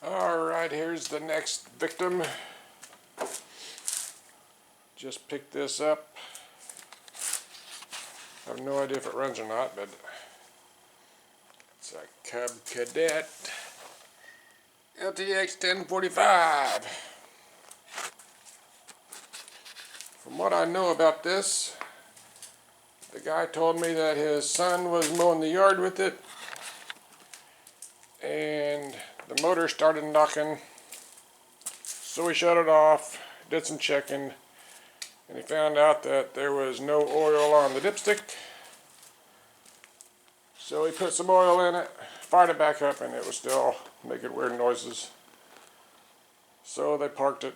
Alright, here's the next victim. Just picked this up. I have no idea if it runs or not, but it's a Cub Cadet LTX 1045. From what I know about this, the guy told me that his son was mowing the yard with it and the motor started knocking, so he shut it off, did some checking, and he found out that there was no oil on the dipstick. So he put some oil in it, fired it back up, and it was still making weird noises. So they parked it,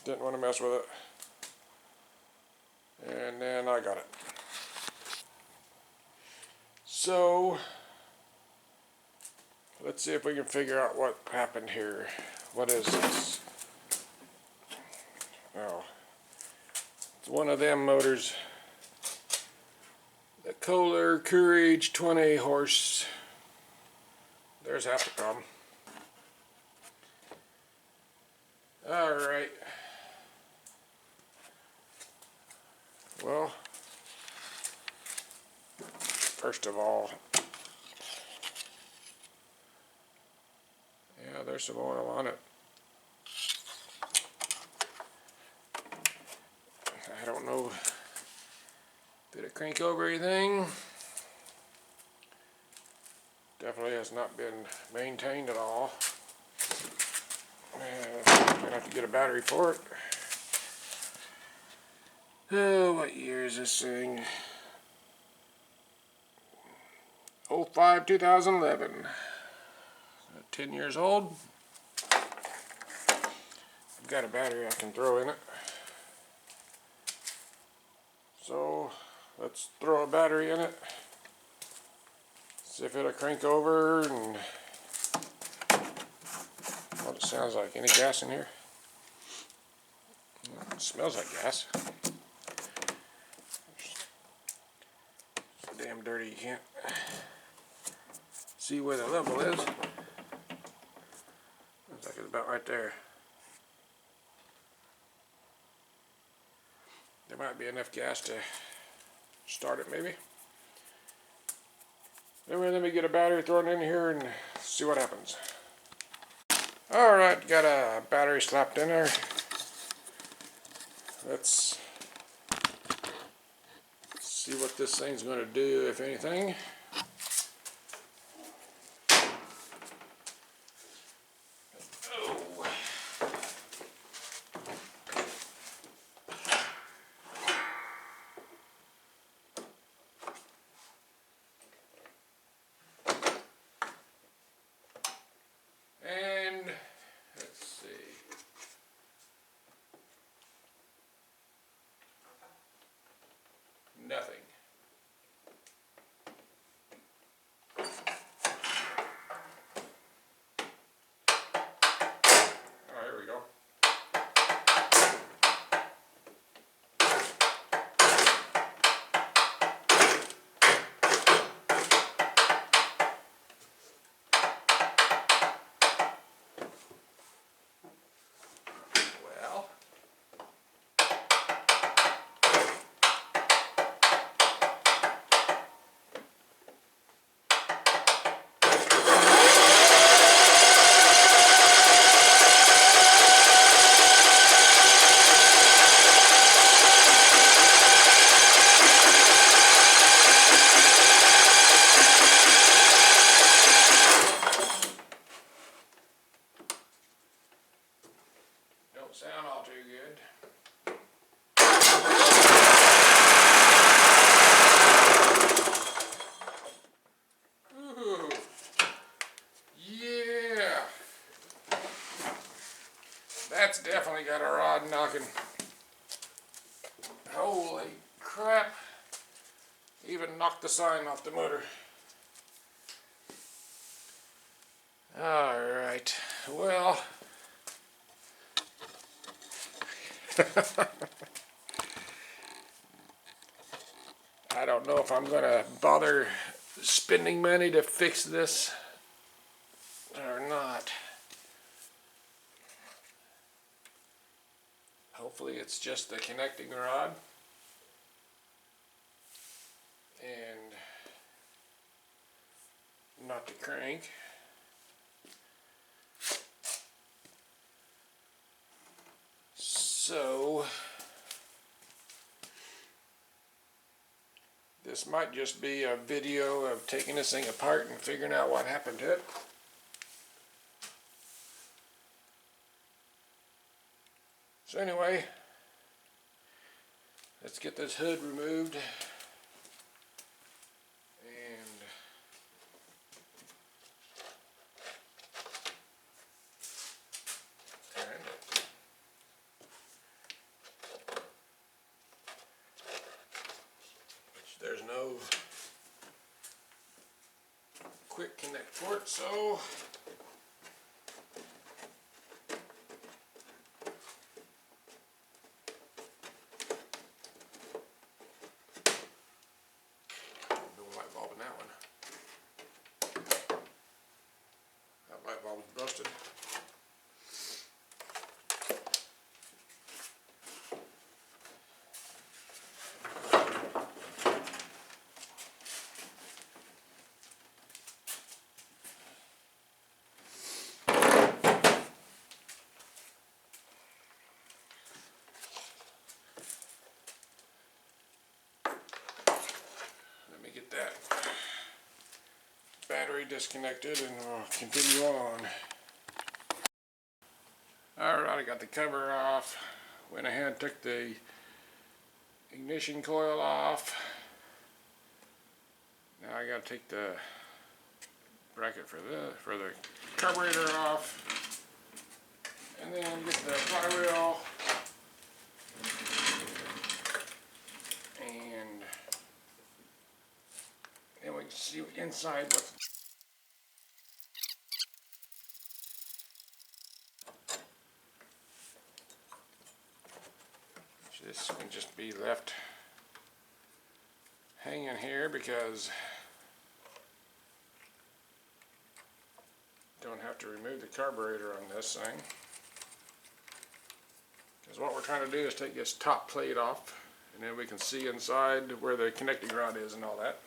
didn't want to mess with it, and then I got it. So let's see if we can figure out what happened here. What is this? Oh, it's one of them motors. The Kohler Courage 20 horse. There's half the problem. Alright. Well, first of all, yeah, there's some oil on it. I don't know. Did it crank over anything? Definitely has not been maintained at all. I'm gonna have to get a battery for it. Oh, what year is this thing? 05, 2011. 10 years old. I've got a battery I can throw in it. So let's throw a battery in it. See if it'll crank over and what it sounds like. Any gas in here? It smells like gas. It's so damn dirty you can't see where the level is. Looks like it's about right there. There might be enough gas to start it maybe. Anyway, let me get a battery thrown in here and see what happens. Alright, got a battery slapped in there. Let's see what this thing's going to do, if anything. And let's see. Nothing. Oh, here we go. Don't sound all too good. Ooh, yeah, that's definitely got a rod knocking. Holy crap, even knocked the sign off the motor. Alright, well, I don't know if I'm going to bother spending money to fix this or not. Hopefully it's just the connecting rod and not the crank. So this might just be a video of taking this thing apart and figuring out what happened to it. So anyway, let's get this hood removed and turn it. There's no quick connect port, so no light bulb in that one. That light bulb was busted. Get that battery disconnected and we'll continue on. Alright, I got the cover off. Went ahead and took the ignition coil off. Now I gotta take the bracket for the carburetor off. And then get the flywheel. And then we can see inside what's this can just be left hanging here because don't have to remove the carburetor on this thing. Because what we're trying to do is take this top plate off and then we can see inside where the connecting rod is and all that.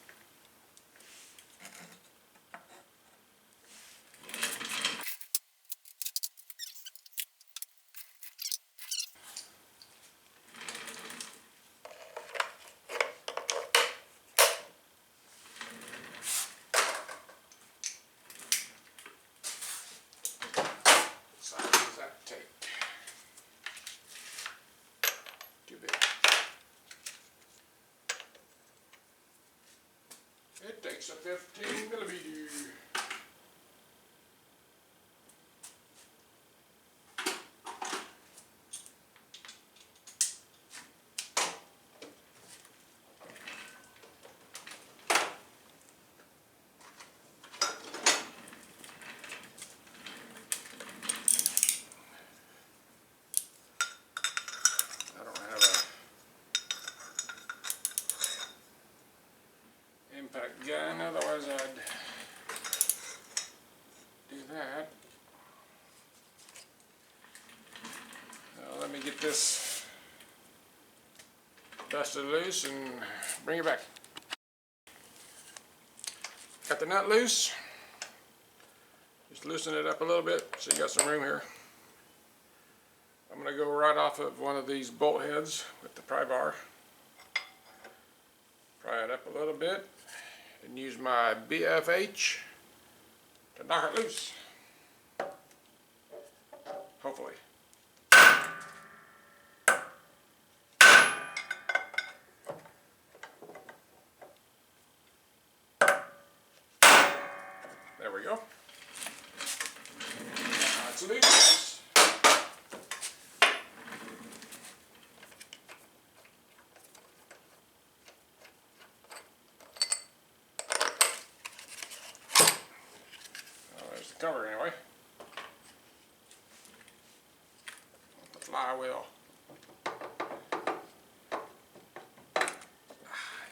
It takes a 15 millimeter. I don't have a impact gun, otherwise I'd do that. Now let me get this dusted loose and bring it back. Got the nut loose. Just loosen it up a little bit so you got some room here. I'm going to go right off of one of these bolt heads with the pry bar. Pry it up a little bit and use my BFH to knock it loose. Hopefully. There we go. That's loose. There's the cover anyway. The flywheel.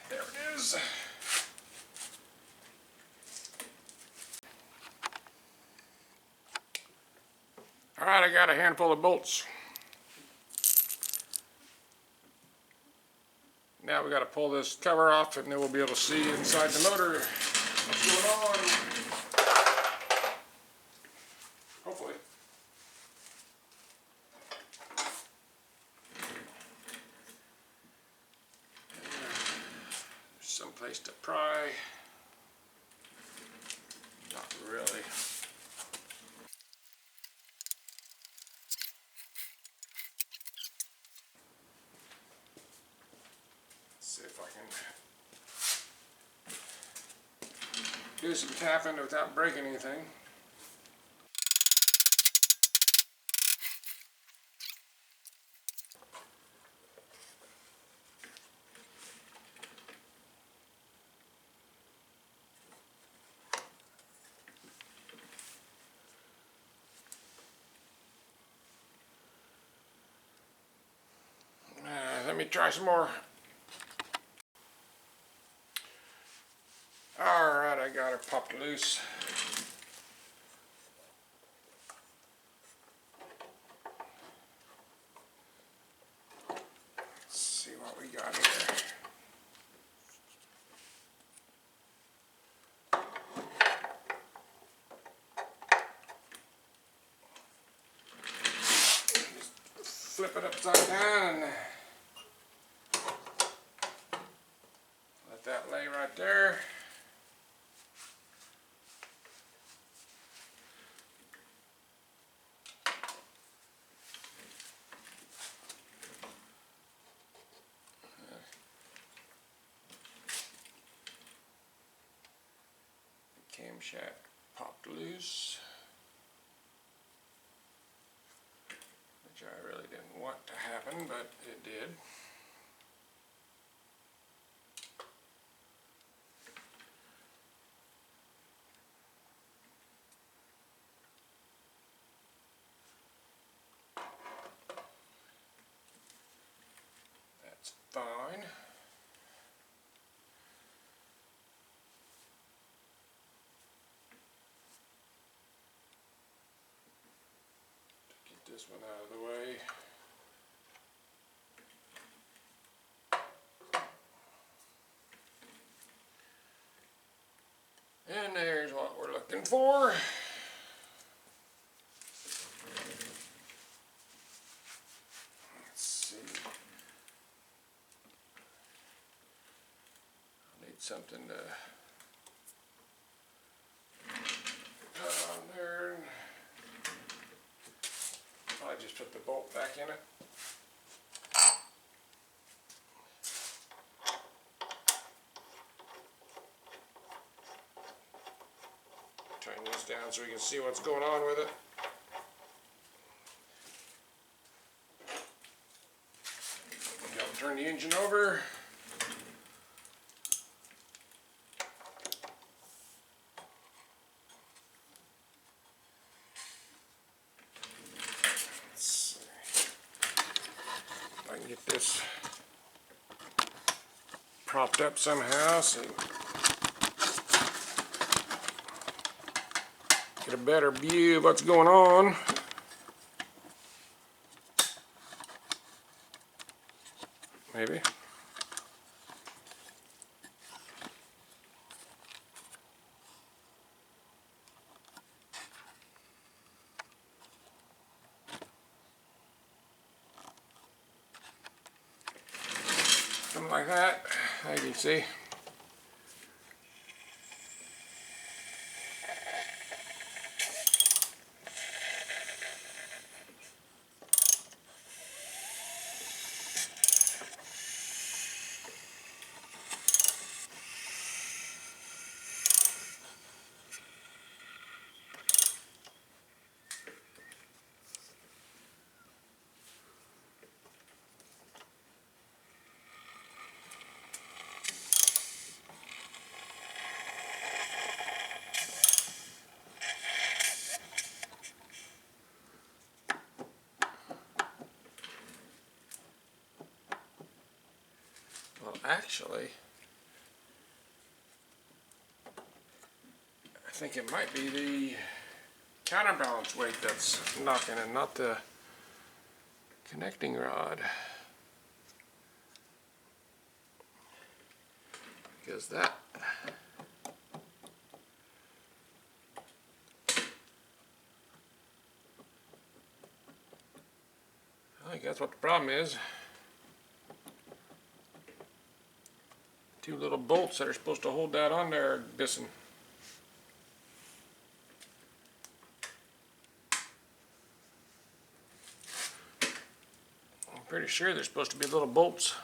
There it is. Alright, I got a handful of bolts. Now we got to pull this cover off, and then we'll be able to see inside the motor what's going on. Hopefully. There's some place to pry. Not really. See if I can do some tapping without breaking anything. Let me try some more. Alright, I got her popped loose. Let's see what we got here. Just flip it upside down and let that lay right there. Camshaft popped loose, which I really didn't want to happen, but it did. That's fine. Get this one out of the way. And there's what we're looking for. Let's see. I need something to put on there. I just put the bolt back in it. Turn this down so we can see what's going on with it. I'll turn the engine over. Let's see if I can get this propped up somehow so get a better view of what's going on. Maybe. Something like that, as you can see. Well, actually, I think it might be the counterbalance weight that's knocking and not the connecting rod. because that I think that's what the problem is. Two little bolts that are supposed to hold that on there are missing. I'm pretty sure there's supposed to be little bolts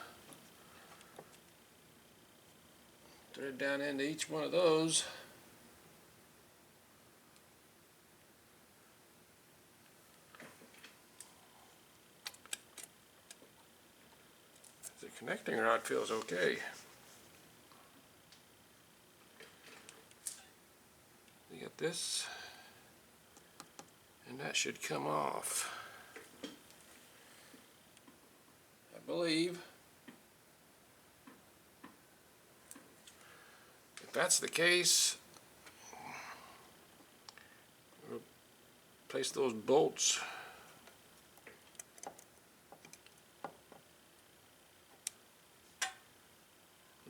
thread down into each one of those. The connecting rod feels okay. You get this, and that should come off, I believe. If that's the case, we'll place those bolts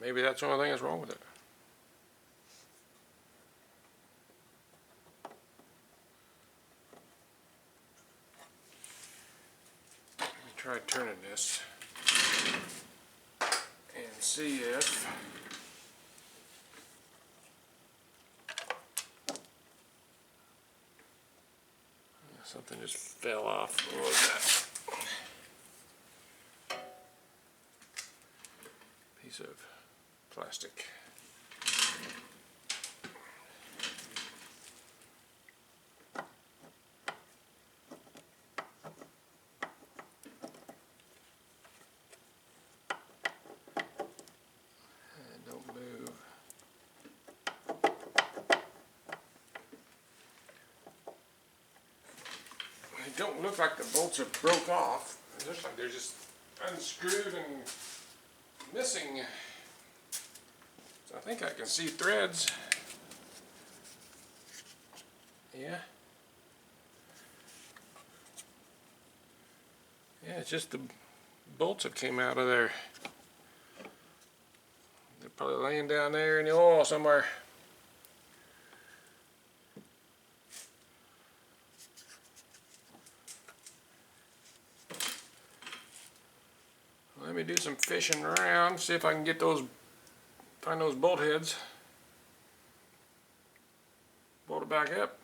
maybe that's the only thing that's wrong with it. Let me try turning this and see if something just fell off. What was that? Piece of plastic. Don't move. They don't look like the bolts have broke off. It looks like they're just unscrewed and missing. So I think I can see threads. Yeah. Yeah, it's just the bolts that came out of there. They're probably laying down there in the oil somewhere. Let me do some fishing around, see if I can get those, find those bolt heads. Bolt it back up.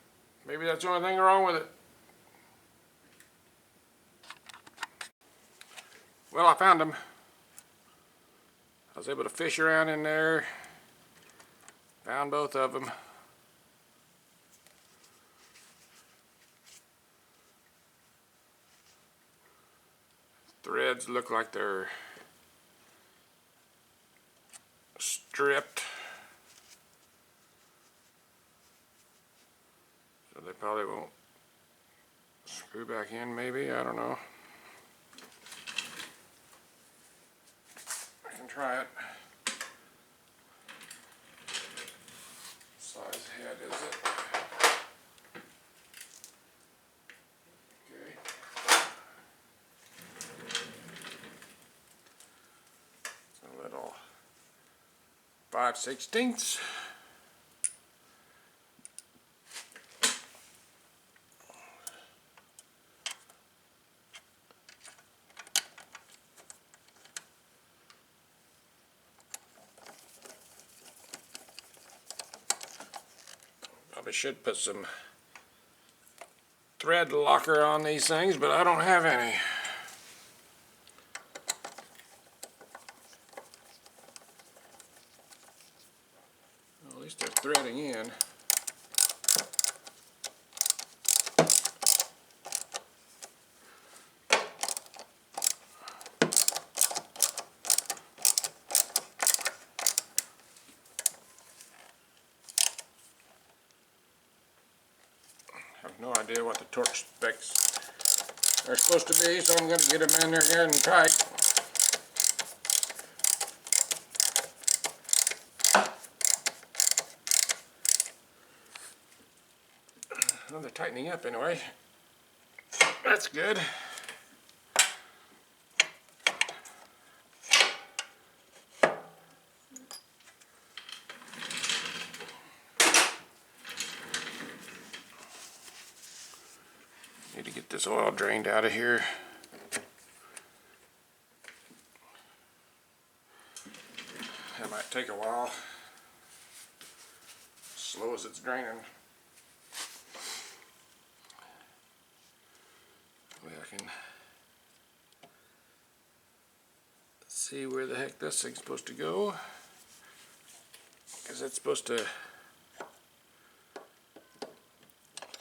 Maybe that's the only thing wrong with it. Well, I found them. I was able to fish around in there. Found both of them. Threads look like they're stripped. So they probably won't screw back in, maybe, I don't know. I can try it. What size head is it? Okay. It's a little 5/16. Probably should put some thread locker on these things, but I don't have any. Well, at least they're threading in. I have no idea what the torque specs are supposed to be, so I'm going to get them in there again and tight. Well, they're tightening up anyway. That's good. Need to get this oil drained out of here. That might take a while. Slow as it's draining. Way I can see where the heck this thing's supposed to go, because it's supposed to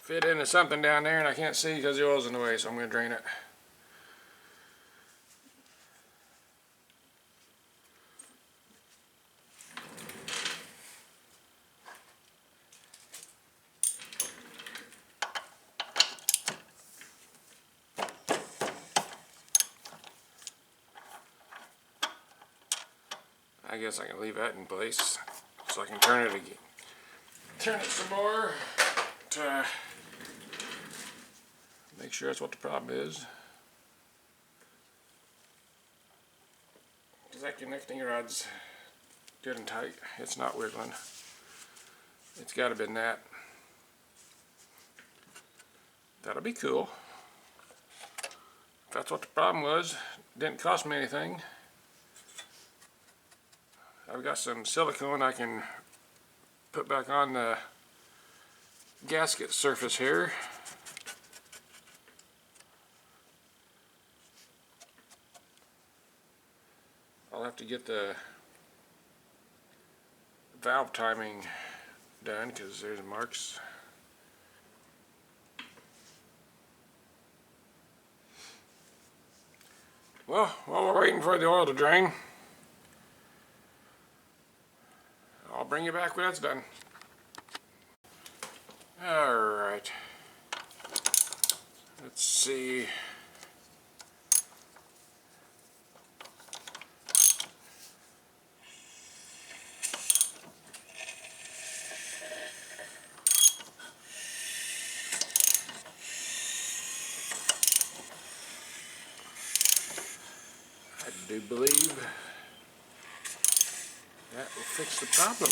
fit into something down there and I can't see because the oil's in the way, so I'm going to drain it. I guess I can leave that in place so I can turn it again. Turn it some more to make sure that's what the problem is. Because that connecting rod's good and tight. It's not wiggling. It's got to have been that. That'll be cool. If that's what the problem was, it didn't cost me anything. I've got some silicone I can put back on the gasket surface here. I'll have to get the valve timing done because there's marks. Well, while we're waiting for the oil to drain, I'll bring you back when that's done. Alright. Let's see. I do believe that will fix the problem.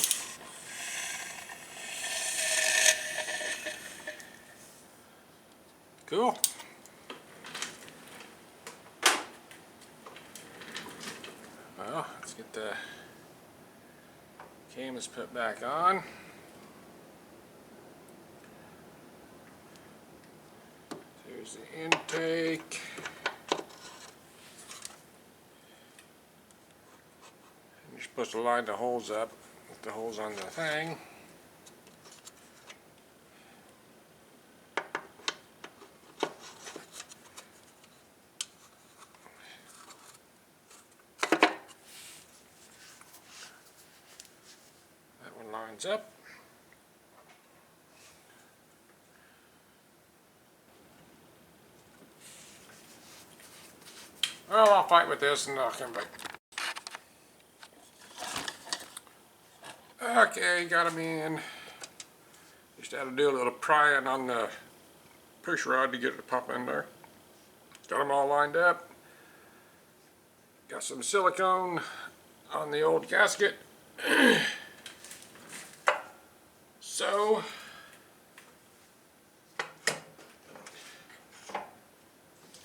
Cool. Well, let's get the cams put back on. There's the intake. You're supposed to line the holes up with the holes on the thing. That one lines up. Well, I'll fight with this and I'll come back. Okay, got them in. Just had to do a little prying on the push rod to get it to pop in there. Got them all lined up. Got some silicone on the old gasket. So, let's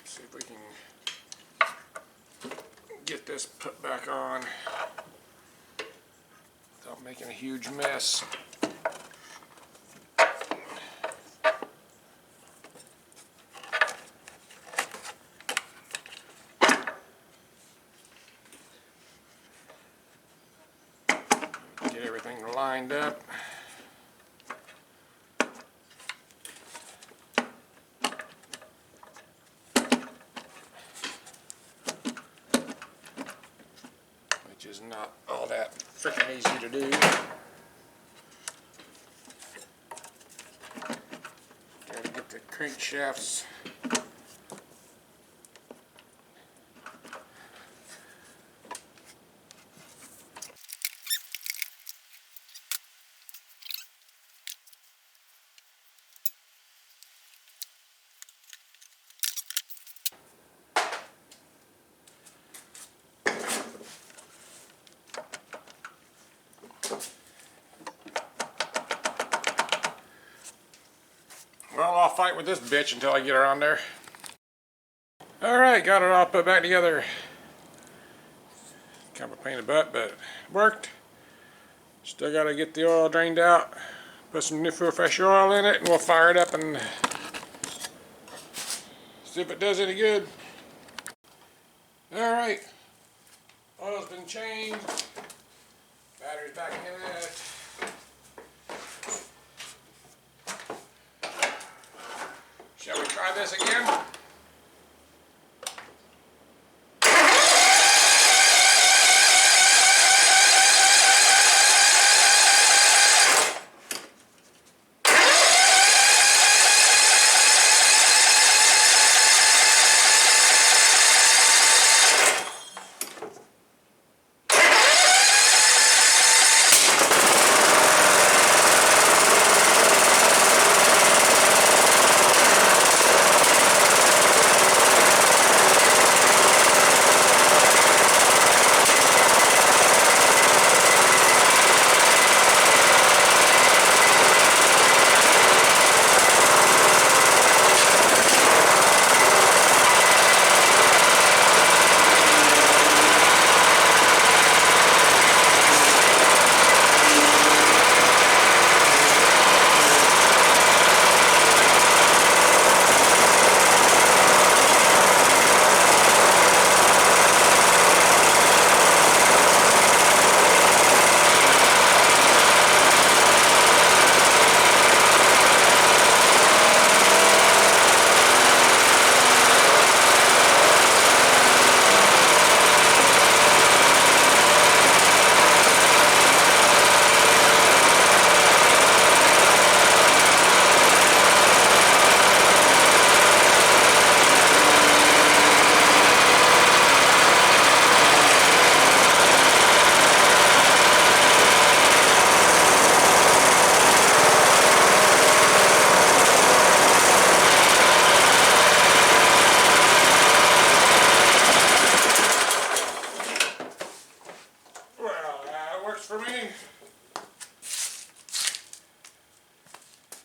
see if we can get this put back on without making a huge mess. Get everything lined up. Which is not all that freaking easy to do. Gotta get the crankshafts Well, I'll fight with this bitch until I get her on there. Alright, got it all put back together. Kind of a pain in the butt, but it worked. Still got to get the oil drained out. Put some new fresh oil in it, and we'll fire it up and see if it does any good. Alright, oil's been changed. Battery's back in it. Shall we try this again?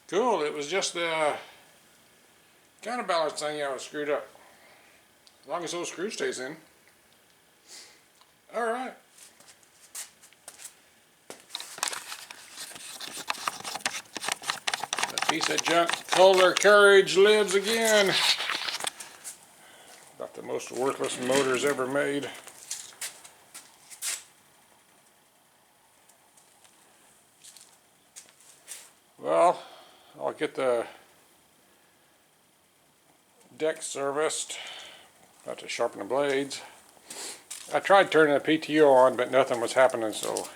Cool, it was just the counterbalance thing I was screwed up. As long as those screws stays in. Alright. That piece of junk Kohler Courage lives again. About the most worthless motors ever made. Well, I'll get the deck serviced. Got to sharpen the blades. I tried turning the PTO on, but nothing was happening, so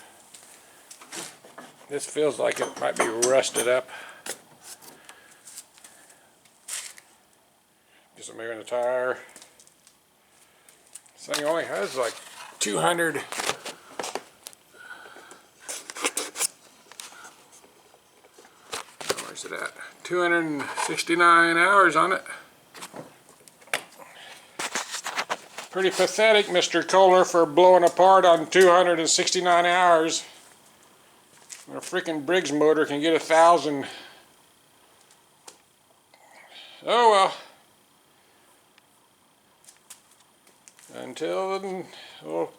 this feels like it might be rusted up. Get some air in the tire. This thing only has like 200. Where's it at? 269 hours on it. Pretty pathetic, Mr. Kohler, for blowing apart on 269 hours. A freaking Briggs motor can get 1,000. Oh well. Until then, we'll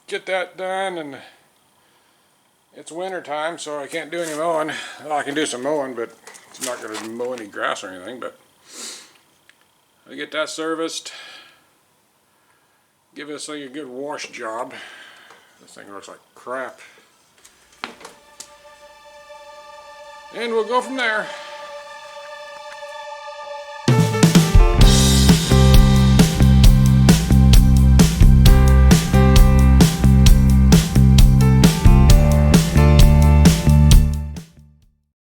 get that done, and it's winter time, so I can't do any mowing. Well, I can do some mowing, but it's not going to mow any grass or anything. But I'll get that serviced. Give this thing a good wash job. This thing looks like crap. And we'll go from there.